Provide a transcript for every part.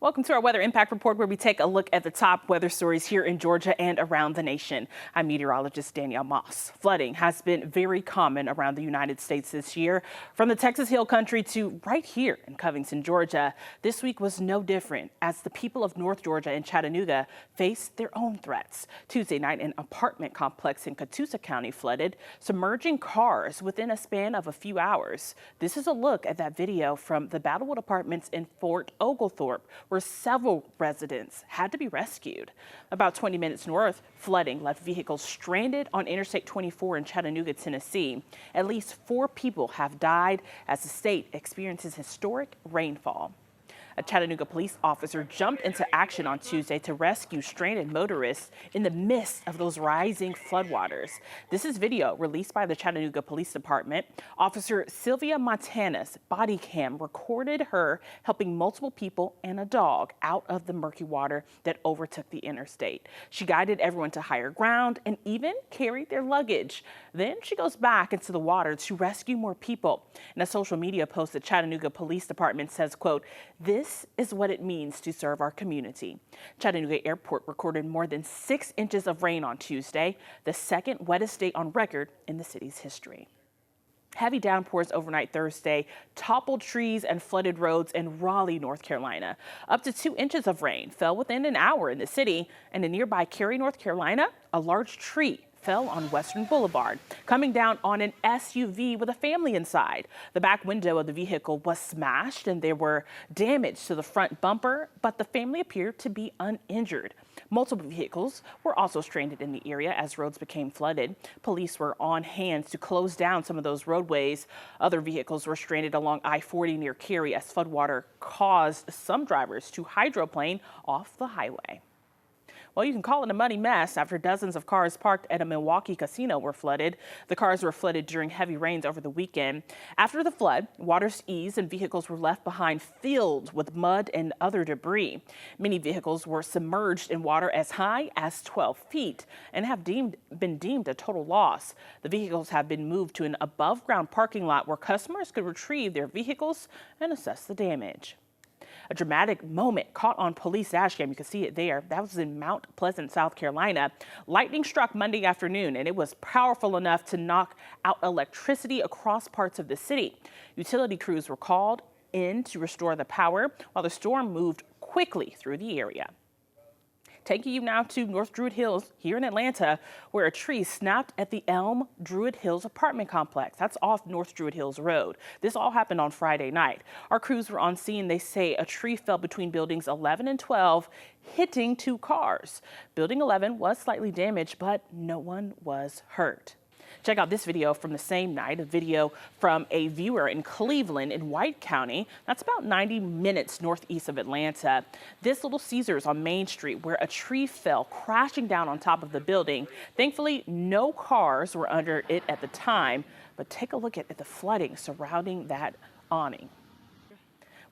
Welcome to our Weather Impact Report, where we take a look at the top weather stories here in Georgia and around the nation. I'm meteorologist Danielle Moss. Flooding has been very common around the United States this year, from the Texas Hill Country to right here in Covington, Georgia. This week was no different as the people of North Georgia and Chattanooga faced their own threats. Tuesday night, an apartment complex in Catoosa County flooded, submerging cars within a span of a few hours. This is a look at that video from the Battlewood Apartments in Fort Oglethorpe, where several residents had to be rescued. About 20 minutes north, flooding left vehicles stranded on Interstate 24 in Chattanooga, Tennessee. At least 4 people have died as the state experiences historic rainfall. A Chattanooga police officer jumped into action on Tuesday to rescue stranded motorists in the midst of those rising floodwaters. This is video released by the Chattanooga Police Department. Officer Sylvia Montana's body cam recorded her helping multiple people and a dog out of the murky water that overtook the interstate. She guided everyone to higher ground and even carried their luggage. Then she goes back into the water to rescue more people. In a social media post, the Chattanooga Police Department says, quote, "This is what it means to serve our community." Chattanooga Airport recorded more than 6 inches of rain on Tuesday, the second wettest day on record in the city's history. Heavy downpours overnight Thursday toppled trees and flooded roads in Raleigh, North Carolina. Up to 2 inches of rain fell within an hour in the city, and in nearby Cary, North Carolina, a large tree fell on Western Boulevard, coming down on an SUV with a family inside. The back window of the vehicle was smashed and there were damage to the front bumper, but the family appeared to be uninjured. Multiple vehicles were also stranded in the area as roads became flooded. Police were on hand to close down some of those roadways. Other vehicles were stranded along I-40 near Cary as floodwater caused some drivers to hydroplane off the highway. Well, you can call it a muddy mess after dozens of cars parked at a Milwaukee casino were flooded. The cars were flooded during heavy rains over the weekend. After the flood, waters eased and vehicles were left behind filled with mud and other debris. Many vehicles were submerged in water as high as 12 feet and have been deemed a total loss. The vehicles have been moved to an above-ground parking lot where customers could retrieve their vehicles and assess the damage. A dramatic moment caught on police dash cam. You can see it there. That was in Mount Pleasant, South Carolina. Lightning struck Monday afternoon, and it was powerful enough to knock out electricity across parts of the city. Utility crews were called in to restore the power while the storm moved quickly through the area. Taking you now to North Druid Hills here in Atlanta, where a tree snapped at the Elm Druid Hills apartment complex. That's off North Druid Hills Road. This all happened on Friday night. Our crews were on scene. They say a tree fell between buildings 11 and 12, hitting 2 cars. Building 11 was slightly damaged, but no one was hurt. Check out this video from the same night, a video from a viewer in Cleveland in White County. That's about 90 minutes northeast of Atlanta. This Little Caesars on Main Street, where a tree fell crashing down on top of the building. Thankfully, no cars were under it at the time, but take a look at the flooding surrounding that awning.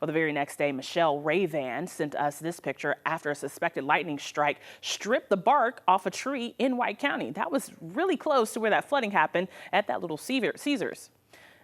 Well, the very next day, Michelle Rayvan sent us this picture after a suspected lightning strike stripped the bark off a tree in White County. That was really close to where that flooding happened at that Little Caesars.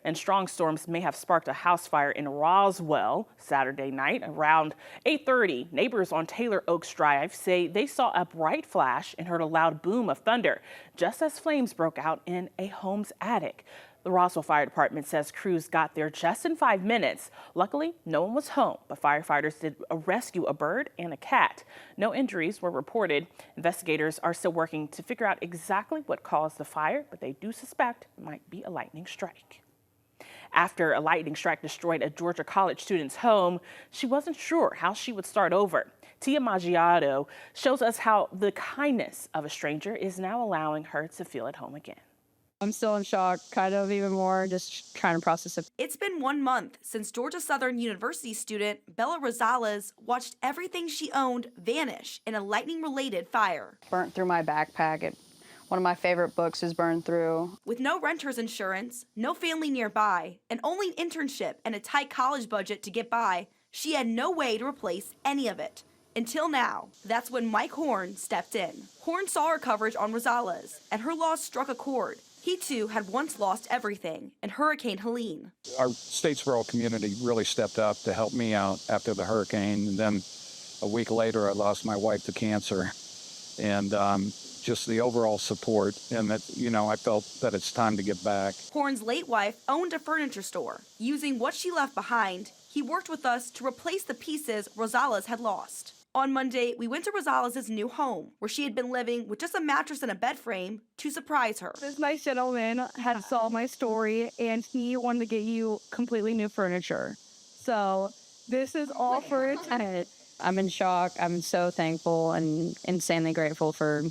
And strong storms may have sparked a house fire in Roswell Saturday night around 8:30. Neighbors on Taylor Oaks Drive say they saw a bright flash and heard a loud boom of thunder just as flames broke out in a home's attic. The Roswell Fire Department says crews got there just in 5 minutes. Luckily, no one was home, but firefighters did rescue a bird and a cat. No injuries were reported. Investigators are still working to figure out exactly what caused the fire, but they do suspect it might be a lightning strike. After a lightning strike destroyed a Georgia college student's home, she wasn't sure how she would start over. Tia Maggiato shows us how the kindness of a stranger is now allowing her to feel at home again. I'm still in shock, kind of even more, just trying to process it. It's been 1 month since Georgia Southern University student Bella Rosales watched everything she owned vanish in a lightning-related fire. Burnt through my backpack. One of my favorite books is burned through. With no renter's insurance, no family nearby, and only an internship and a tight college budget to get by, she had no way to replace any of it. Until now. That's when Mike Horn stepped in. Horn saw her coverage on Rosales, and her loss struck a chord. He too had once lost everything in Hurricane Helene. Our Statesboro community really stepped up to help me out after the hurricane. And then A week later, I lost my wife to cancer. And just the overall support, and that, I felt that it's time to get back. Horn's late wife owned a furniture store. Using what she left behind, he worked with us to replace the pieces Rosales had lost. On Monday, we went to Rosales' new home, where she had been living with just a mattress and a bed frame, to surprise her. This nice gentleman had saw my story, and he wanted to get you completely new furniture. So this is all for a tenant. I'm in shock. I'm so thankful and insanely grateful for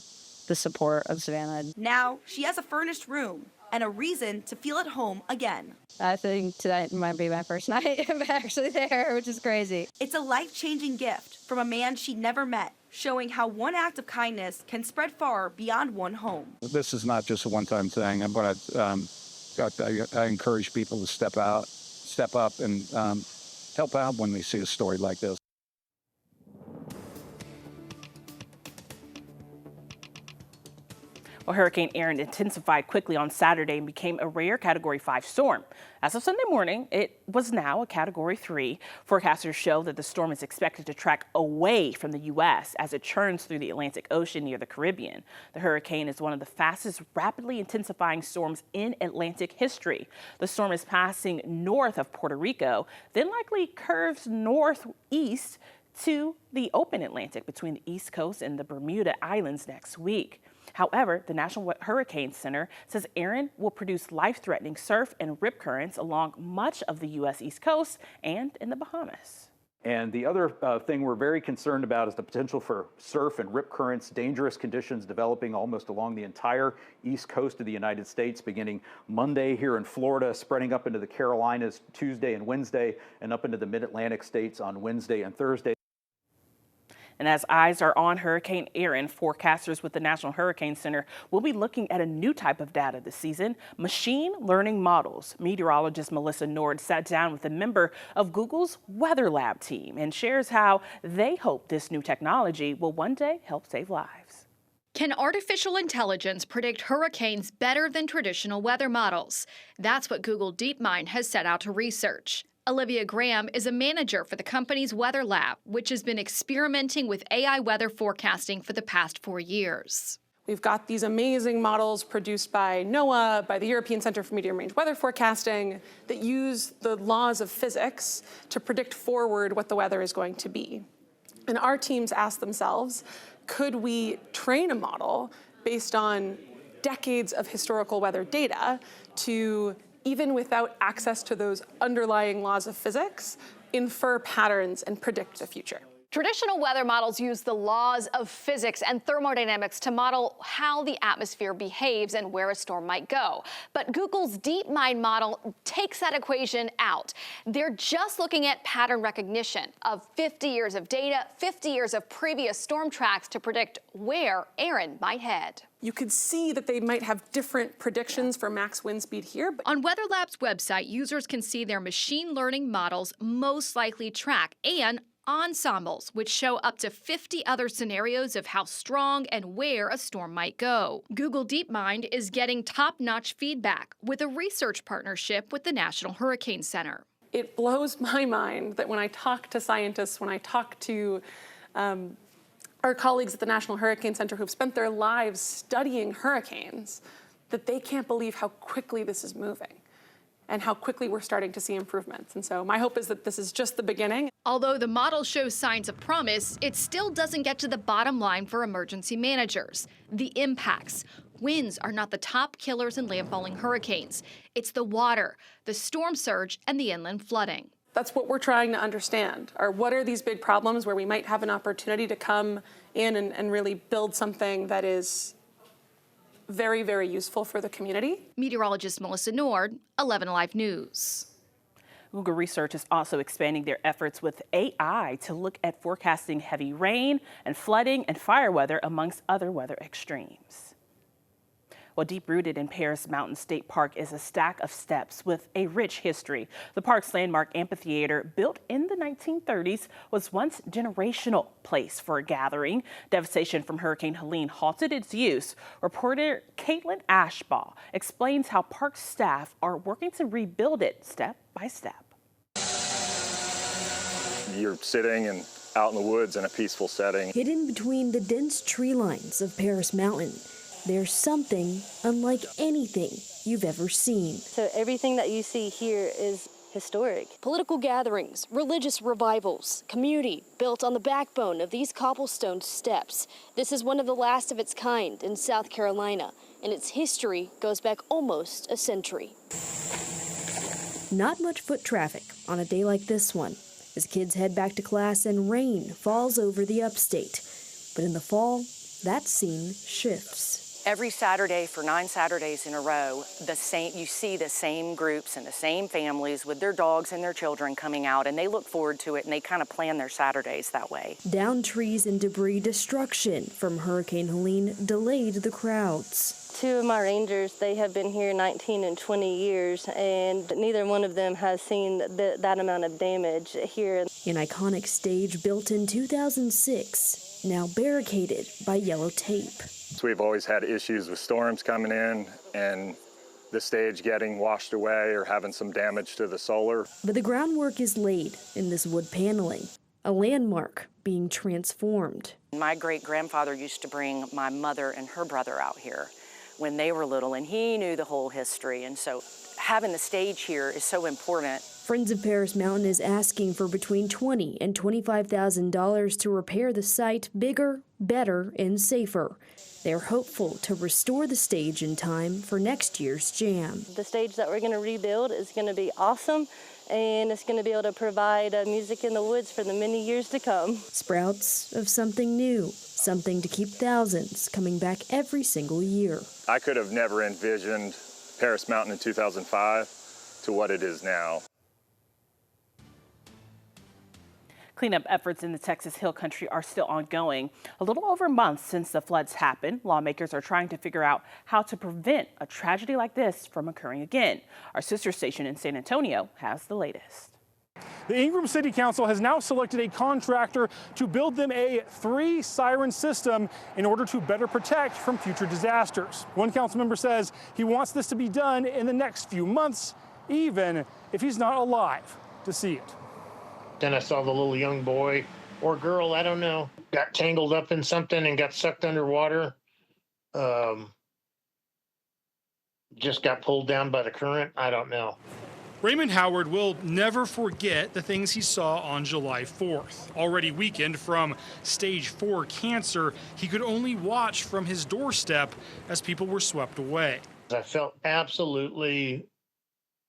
the support of Savannah. Now, she has a furnished room and a reason to feel at home again. I think tonight might be my first night I'm actually there, which is crazy. It's a life-changing gift from a man she'd never met, showing how one act of kindness can spread far beyond one home. This is not just a one-time thing. I encourage people to step up, and help out when they see a story like this. Well, Hurricane Erin intensified quickly on Saturday and became a rare Category 5 storm. As of Sunday morning, it was now a Category 3. Forecasters show that the storm is expected to track away from the U.S. as it churns through the Atlantic Ocean near the Caribbean. The hurricane is one of the fastest rapidly intensifying storms in Atlantic history. The storm is passing north of Puerto Rico, then likely curves northeast to the open Atlantic between the East Coast and the Bermuda Islands next week. However, the National Hurricane Center says Erin will produce life-threatening surf and rip currents along much of the U.S. East Coast and in the Bahamas. And the other thing we're very concerned about is the potential for surf and rip currents, dangerous conditions developing almost along the entire east coast of the United States, beginning Monday here in Florida, spreading up into the Carolinas Tuesday and Wednesday, and up into the mid-Atlantic states on Wednesday and Thursday. And as eyes are on Hurricane Erin, forecasters with the National Hurricane Center will be looking at a new type of data this season, machine learning models. Meteorologist Melissa Nord sat down with a member of Google's Weather Lab team and shares how they hope this new technology will one day help save lives. Can artificial intelligence predict hurricanes better than traditional weather models? That's what Google DeepMind has set out to research. Olivia Graham is a manager for the company's Weather Lab, which has been experimenting with AI weather forecasting for the past 4 years. We've got these amazing models produced by NOAA, by the European Center for Medium Range Weather Forecasting, that use the laws of physics to predict forward what the weather is going to be. And our teams asked themselves, could we train a model based on decades of historical weather data to, even without access to those underlying laws of physics, infer patterns and predict the future? Traditional weather models use the laws of physics and thermodynamics to model how the atmosphere behaves and where a storm might go. But Google's DeepMind model takes that equation out. They're just looking at pattern recognition of 50 years of data, 50 years of previous storm tracks to predict where Erin might head. You could see that they might have different predictions for max wind speed here. On Weather Lab's website, users can see their machine learning models most likely track and ensembles, which show up to 50 other scenarios of how strong and where a storm might go. Google DeepMind is getting top-notch feedback with a research partnership with the National Hurricane Center. It blows my mind that when I talk to scientists, when I talk to our colleagues at the National Hurricane Center who've spent their lives studying hurricanes, that they can't believe how quickly this is moving and how quickly we're starting to see improvements. And so my hope is that this is just the beginning. Although the model shows signs of promise, it still doesn't get to the bottom line for emergency managers. The impacts. Winds are not the top killers in landfalling hurricanes. It's the water, the storm surge, and the inland flooding. That's what we're trying to understand, are what are these big problems where we might have an opportunity to come in and really build something that is very, very useful for the community. Meteorologist Melissa Nord, 11 Alive News. Google Research is also expanding their efforts with AI to look at forecasting heavy rain and flooding and fire weather, amongst other weather extremes. Well, deep-rooted in Paris Mountain State Park is a stack of steps with a rich history. The park's landmark amphitheater, built in the 1930s, was once a generational place for a gathering. Devastation from Hurricane Helene halted its use. Reporter Caitlin Ashbaugh explains how park staff are working to rebuild it step by step. You're sitting and out in the woods in a peaceful setting. Hidden between the dense tree lines of Paris Mountain, there's something unlike anything you've ever seen. So everything that you see here is historic. Political gatherings, religious revivals, community built on the backbone of these cobblestone steps. This is one of the last of its kind in South Carolina, and its history goes back almost a century. Not much foot traffic on a day like this one, as kids head back to class and rain falls over the upstate. But in the fall, that scene shifts. Every Saturday for 9 Saturdays in a row, you see the same groups and the same families with their dogs and their children coming out, and they look forward to it, and they kind of plan their Saturdays that way. Downed trees and debris destruction from Hurricane Helene delayed the crowds. 2 of my rangers, they have been here 19 and 20 years, and neither one of them has seen that amount of damage here. An iconic stage built in 2006, now barricaded by yellow tape. So we've always had issues with storms coming in and the stage getting washed away or having some damage to the solar. But the groundwork is laid in this wood paneling, a landmark being transformed. My great-grandfather used to bring my mother and her brother out here when they were little, and he knew the whole history, and so having the stage here is so important. Friends of Paris Mountain is asking for between $20,000 and $25,000 to repair the site bigger, better, and safer. They're hopeful to restore the stage in time for next year's jam. The stage that we're going to rebuild is going to be awesome, and it's going to be able to provide music in the woods for the many years to come. Sprouts of something new, something to keep thousands coming back every single year. I could have never envisioned Paris Mountain in 2005 to what it is now. Cleanup efforts in the Texas Hill Country are still ongoing. A little over a month since the floods happened, lawmakers are trying to figure out how to prevent a tragedy like this from occurring again. Our sister station in San Antonio has the latest. The Ingram City Council has now selected a contractor to build them a 3-siren system in order to better protect from future disasters. One council member says he wants this to be done in the next few months, even if he's not alive to see it. Then I saw the little young boy or girl, I don't know, got tangled up in something and got sucked underwater. Just got pulled down by the current. I don't know. Raymond Howard will never forget the things he saw on July 4th. Already weakened from stage 4 cancer, he could only watch from his doorstep as people were swept away. I felt absolutely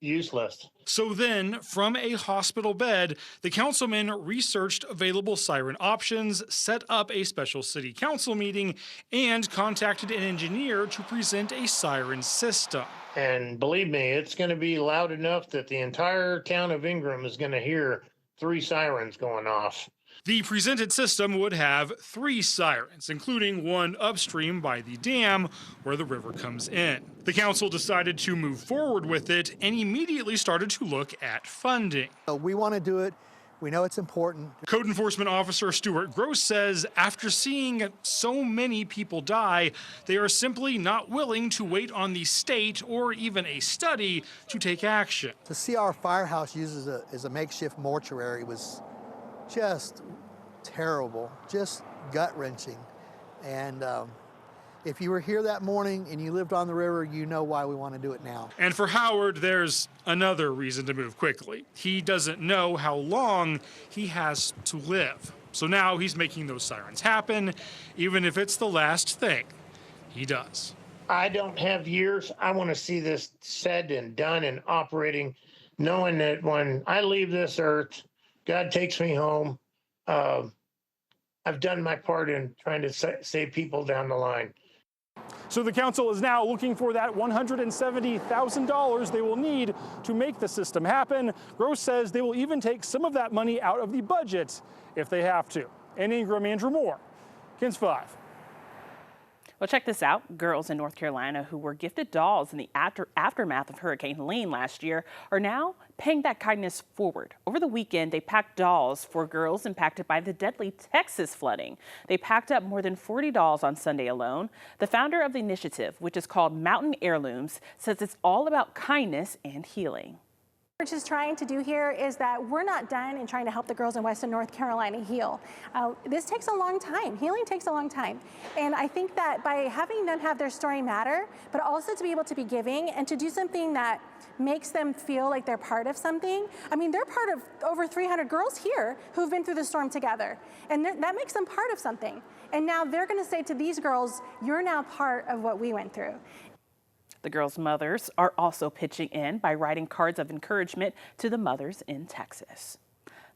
useless. So then, from a hospital bed, the councilman researched available siren options, set up a special city council meeting, and contacted an engineer to present a siren system. And believe me, it's going to be loud enough that the entire town of Ingram is going to hear 3 sirens going off. The presented system would have 3 sirens, including one upstream by the dam where the river comes in. The council decided to move forward with it and immediately started to look at funding. We want to do it. We know it's important. Code Enforcement Officer Stuart Gross says after seeing so many people die, they are simply not willing to wait on the state or even a study to take action. To see our firehouse used as a makeshift mortuary was just terrible, just gut-wrenching. And if you were here that morning and you lived on the river, you know why we want to do it now. And for Howard, there's another reason to move quickly. He doesn't know how long he has to live. So now he's making those sirens happen, even if it's the last thing he does. I don't have years. I want to see this said and done and operating, knowing that when I leave this earth, God takes me home. I've done my part in trying to save people down the line. So the council is now looking for that $170,000 they will need to make the system happen. Gross says they will even take some of that money out of the budget if they have to. In Ingram, Andrew Moore, KENS 5. Well, check this out. Girls in North Carolina who were gifted dolls in the aftermath of Hurricane Helene last year are now paying that kindness forward. Over the weekend, they packed dolls for girls impacted by the deadly Texas flooding. They packed up more than 40 dolls on Sunday alone. The founder of the initiative, which is called Mountain Heirlooms, says it's all about kindness and healing. What we're just trying to do here is that we're not done in trying to help the girls in Western North Carolina heal. This takes a long time. Healing takes a long time. And I think that by having them have their story matter, but also to be able to be giving and to do something that makes them feel like they're part of something. I mean, they're part of over 300 girls here who've been through the storm together. And that makes them part of something. And now they're going to say to these girls, you're now part of what we went through. The girls' mothers are also pitching in by writing cards of encouragement to the mothers in Texas.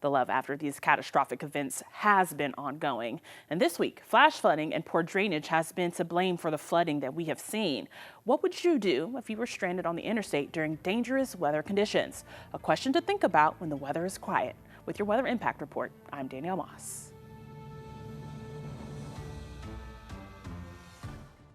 The love after these catastrophic events has been ongoing. And this week, flash flooding and poor drainage has been to blame for the flooding that we have seen. What would you do if you were stranded on the interstate during dangerous weather conditions? A question to think about when the weather is quiet. With your Weather Impact Report, I'm Danielle Moss.